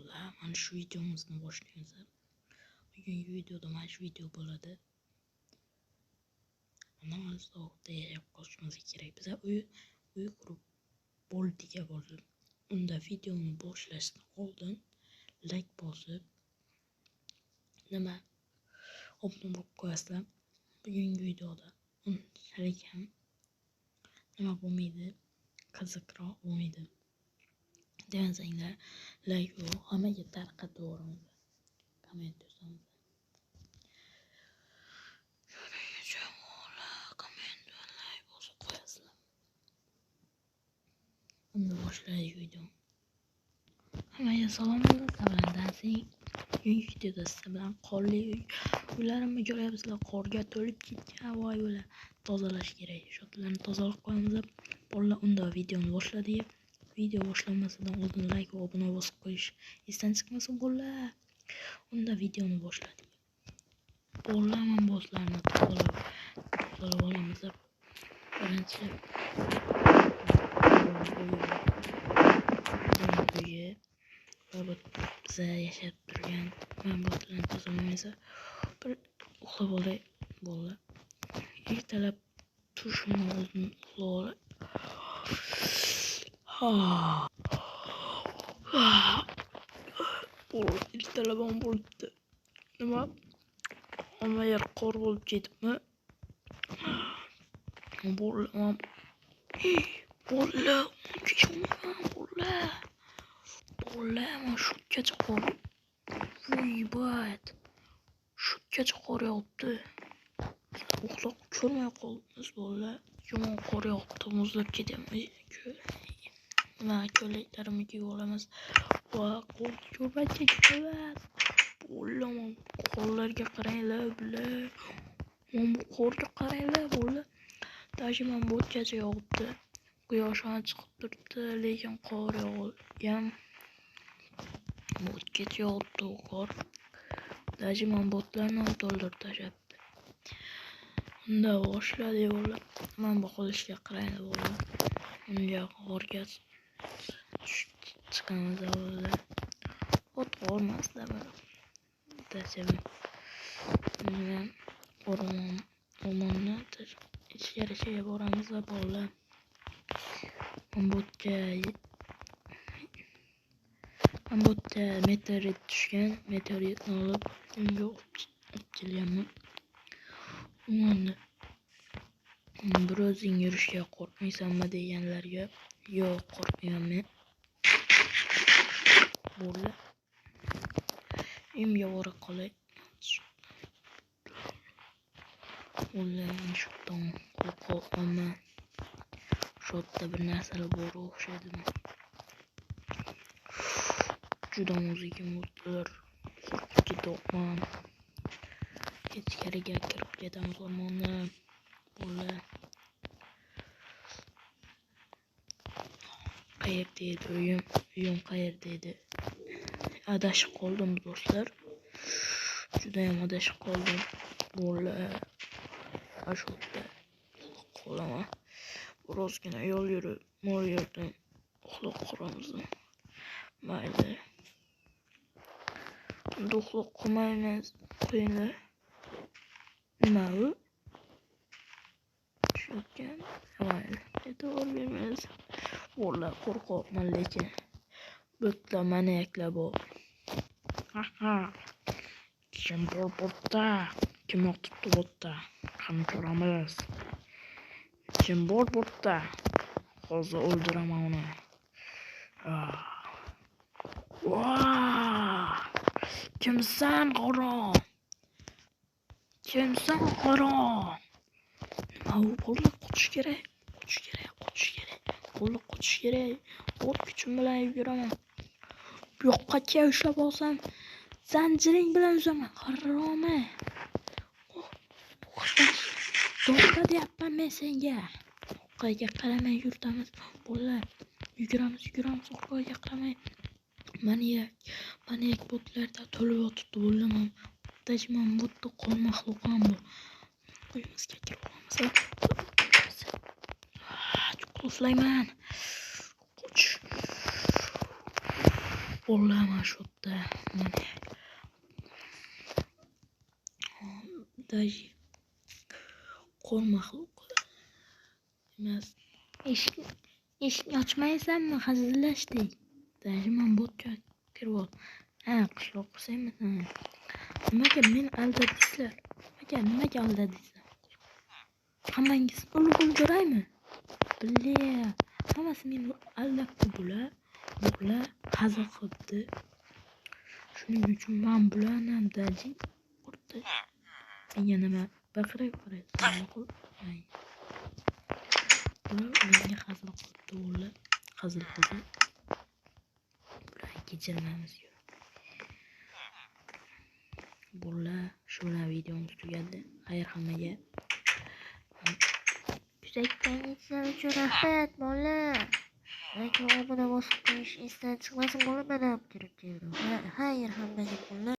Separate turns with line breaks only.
bolalar, mana shu videomizni boshlaymiz. Bugungi videoda mana shu video bo'ladi. Mana sovuqda yashab qolishimiz kerak. Biz uy qurib bo'ldiga bo'lib, unda videoni boshlashdan oldin like bosib, obuna bo'lib qo'yasizlar. Bugungi videoda unchalik ham nima bo'lmaydi, qiziqroq bo'lmaydi. Demasanglar, like u hammaga tarqatib yuboramiz. Komment yozamiz. Komment va like bosib qo'yasizlar. Unda boshlaylik videoni. Hammaga salom bilan dansing. Bugungi videoda sizlar bilan qorli uylarimni ko'ryapsizlar. Qorga to'lib ketgan voy ular tozalash kerak. Shotlarni tozalab qo'yamiz. Bolalar unda videoni boshladik. Video boshlanmasidan oldin like va obuna bosib qo'yish esdan chiqmasin bolalar. Unda videoni boshladik. Bolalar men boslarni tozalab olamiz. Birinchi uyi biza yashab turgan men boslarni tozalaymiz. Bir uxlab olay bolalar. Ertalab turishimni oldin uxlab olay. Ertalabam bo'ldi. Nima? Hamma yer qor bo'lib ketibmi? Bolalar, mana shunchacha qor. Voybat. Shunchacha qor yog'di. Uxlab ko'rmay qolibmiz bolalar. Yomon qor yog'di, muzlab ketyapmiz. Nima ko'ylaklarimni kiyib olamiz. Va qo'lni ko'rmay ketamiz. Bolalar, qorlarga qaranglar bular. Mana bu qorga qaranglar bolalar. Dajiman bo'tgacha yog'di. Quyosh ham chiqib turibdi, lekin qor yog'gan. Bo'tgacha yog'di qor. Dajiman bo'tlarni to'ldirib tashlabdi. Unda boshladik bolalar. Mana bu qilishga qaranglar bolalar. Unga qorga chiqamiz bolalar. Ot qormasda bir tashlab. Nima o'rmonni ichkariga boramiz bolalar. Ambotda meteorit tushgan, meteoritni olib unga olib kelganman. Uni biroz yurishga qo'rqmaysanmi deganlarga yo'q, qo'rqmayman. Bolalar uyimga bora qolay. Bolalar shu tom qo'rqoqman. Shotda bir narsalar bor o'xshaydimi? Juda muzikam o'tlar. Qo'rqib ketyapman. Ichkariga kirib ketamiz o'rmonni. Bolalar. Qayerda edi uyim? Uyim qayerda edi? Adashib qoldim do'stlar. Juda ham adashib qoldim. Bolalar. Ashotda qolaman. Birozgina yo'l yurib, mol yurdim. Uxlab qolamiz. Mayli. Unda uxlab qolmaymiz. Qo'yinglar. Nima u? Tushayotgan. Mayli. E'tibor bermaymiz. Bolalar qo'rqoqman lekin. Bo'tlar maniyaklar bor. Kim bor bo'tda? Kim otibdi bo'tda? Qani ko'ramiz. Kim bor bo'tda? Hozir o'ldiraman uni. Kimsan qaro? Kimsan qaro? Nima u bolalar qochish kerak. Bolalar qochish kerak. Bor kuchim bilan yuguraman. Bu yoqqa ushlab olsam, zanjiring bilan uzaman. Haroma. To'xta deyapman men senga. Orqaga qaramay yurtamiz. Bolalar, yuguramiz, orqaga qaramay. Maniyak bo'tlarda to'lib yotibdi bolalar. Dajiman bo'tda qon maxluq ham bor. Uyimizga kirib olamiz. Uxlayman. Bolalar mana shu yerda. Mana. Даже qo'l maxluq emas. Eshikni ochmaysanmi? Hazillashdek. Даже men botga kirib ol. Ha, qishloq qilsaymisan. Nimaga meni aldadingizlar? Nimaga aldadingizlar? Hammangiz o'lib ko'raymi? Billa, hammasi meni aldabdi bular. Bular hazil qilibdi. Shuning uchun men bularni daji urdi. Menga nima baqiray. Bular menga hazil qilibdi, ular hazil qildi. Bularni kechirmaymiz. Bular shu bilan videomiz tugadi. Xayr hammaga.
Kuzatganingiz uchun rahmat, bolalar. Like va obuna bosib qo'yish esdan chiqmasin, bola mana kirib keldim. Xayr hammaga, bolalar.